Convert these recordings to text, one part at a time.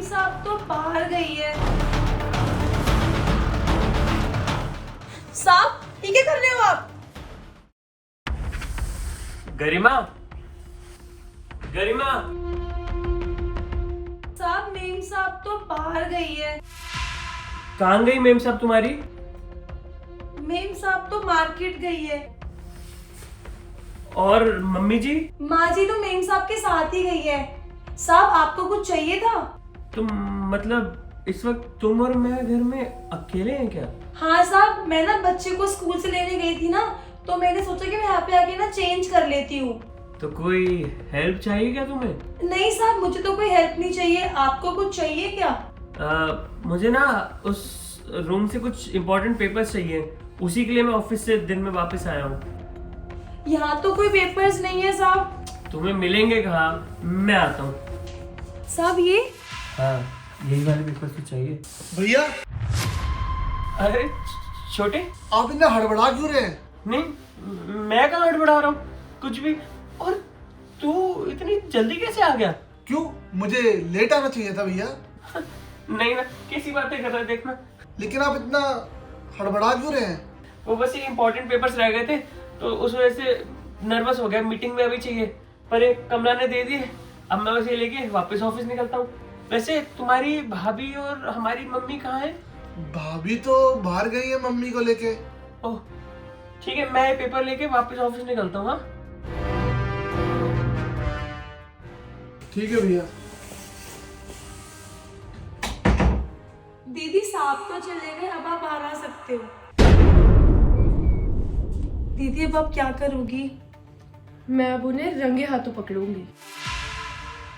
साहब तो बाहर गई है। साहब ये क्या कर रहे हो आप? गरिमा, गरिमा। साहब मेम साहब तो बाहर गई है। कहाँ गई मेम साहब तुम्हारी? मेम साहब तो मार्केट गई है। और मम्मी जी? माँ जी तो मेम साहब के साथ ही गई है। साहब आपको कुछ चाहिए था? तुम मतलब इस वक्त तुम और मैं घर में अकेले हैं क्या? हाँ साहब, मैं ना बच्चे को स्कूल से लेने गई थी ना, तो मैंने सोचा कि मैं यहाँ पे आके ना चेंज कर लेती हूँ। तो कोई हेल्प चाहिए क्या तुम्हें? नहीं साहब, मुझे तो कोई हेल्प नहीं चाहिए। आपको कुछ चाहिए क्या? मुझे ना उस रूम से कुछ इम्पोर्टेंट पेपर्स चाहिए, उसी के लिए मैं ऑफिस से दिन में वापस आया हूँ। यहाँ तो कोई पेपर्स नहीं है साहब। तुम्हें मिलेंगे कहाँ, मैं आता हूँ। साहब ये हाँ, यही वाले पेपर्स तो चाहिए। भैया अरे छोटे, आप इतना हड़बड़ा क्यों रहे हैं? नहीं मैं कहाँ हड़बड़ा रहा हूँ, कुछ भी। और तू इतनी जल्दी कैसे आ गया? क्यों, मुझे लेट आना चाहिए था भैया। नहीं ना, कैसी बातें कर रहे हैं, देखना। लेकिन आप इतना हड़बड़ा क्यों रहे हैं? वो बस ये इम्पोर्टेंट पेपर्स रह गए थे, तो उस वजह से नर्वस हो गया। मीटिंग में अभी चाहिए, पर एक कमला ने दे दिए। अब मैं बस ये लेके वापस ऑफिस निकलता हूँ। वैसे तुम्हारी भाभी और हमारी मम्मी कहाँ है? भाभी तो बाहर गई है मम्मी को लेके। ओह ठीक है, मैं ये पेपर लेके वापस ऑफिस निकलता हूँ। हाँ ठीक है भैया। दीदी साहब तो चले गए, अब आप बाहर आ सकते हो। दीदी अब आप क्या करोगी? मैं अब उन्हें रंगे हाथों पकड़ूंगी।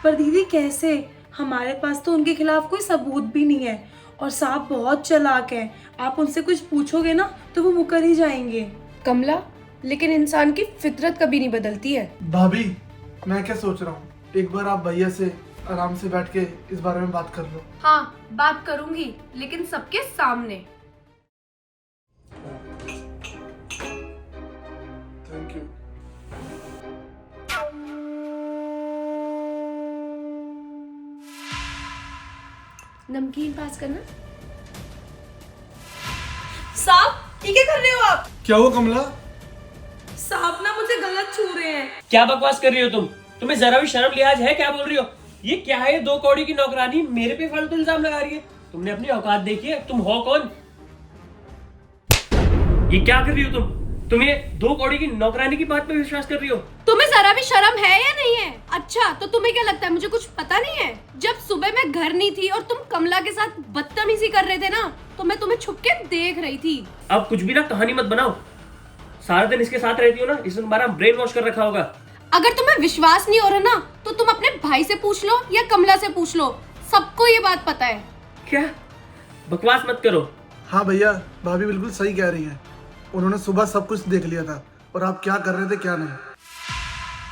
पर दीदी कैसे? हमारे पास तो उनके खिलाफ कोई सबूत भी नहीं है, और साहब बहुत चालाक हैं। आप उनसे कुछ पूछोगे ना तो वो मुकर ही जाएंगे। कमला, लेकिन इंसान की फितरत कभी नहीं बदलती है। भाभी मैं क्या सोच रहा हूँ, एक बार आप भैया से आराम से बैठ के इस बारे में बात कर लो। हाँ, बात करूंगी, लेकिन सबके सामने। Thank you. नमकीन पास करना। साहब ये क्या कर रहे हो आप? क्या हुआ कमला? साहब ना मुझे गलत छू रहे हैं। क्या बकवास कर रही हो तुम? तुम्हें जरा भी शर्म लिहाज है? क्या बोल रही हो? ये क्या है? 2 कौड़ी की नौकरानी मेरे पे फालतू इल्जाम लगा रही है। तुमने अपनी औकात देखी है? तुम हो कौन? ये क्या कर रही हो तुम? तुम ये 2 कौड़ी की नौकरानी की बात पे विश्वास कर रही हो? तुम्हें जरा भी शर्म है या नहीं है? अच्छा, तो तुम्हें क्या लगता है मुझे कुछ पता नहीं है? जब सुबह मैं घर नहीं थी और तुम कमला के साथ बदतमीजी कर रहे थे ना, तो मैं तुम्हें छुप के देख रही थी। अब कुछ भी ना कहानी मत बनाओ। सारा दिन इसके साथ रहती हो ना, इसने तुम्हारा ब्रेन वॉश कर रखा होगा। अगर तुम्हें विश्वास नहीं हो रहा ना, तो तुम अपने भाई से पूछ लो या कमला से पूछ लो। सबको ये बात पता है। क्या? बकवास मत करो। हाँ भैया, भाभी बिल्कुल सही कह रही हैं। उन्होंने सुबह सब कुछ देख लिया था, और आप क्या कर रहे थे क्या नहीं।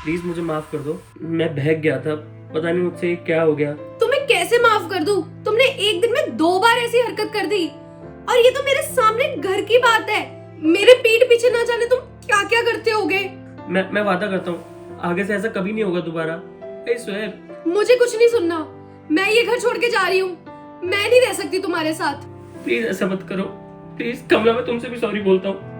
प्लीज मुझे माफ कर दो, मैं बहक गया था। पता नहीं मुझसे क्या हो गया। तुम्हें कैसे माफ कर दूं? तुमने एक दिन में 2 बार ऐसी हरकत कर दी, और ये तो मेरे सामने घर की बात है। मेरे पीठ पीछे ना जाने तुम क्या क्या करते होगे। मैं वादा करता हूँ आगे से ऐसा कभी नहीं होगा दोबारा। I swear. मुझे कुछ नहीं सुनना। मैं ये घर छोड़ के जा रही हूँ। मैं नहीं रह सकती तुम्हारे साथ। प्लीज ऐसा मत करो, प्लीज। कमला, मैं तुमसे भी सॉरी बोलता हूँ।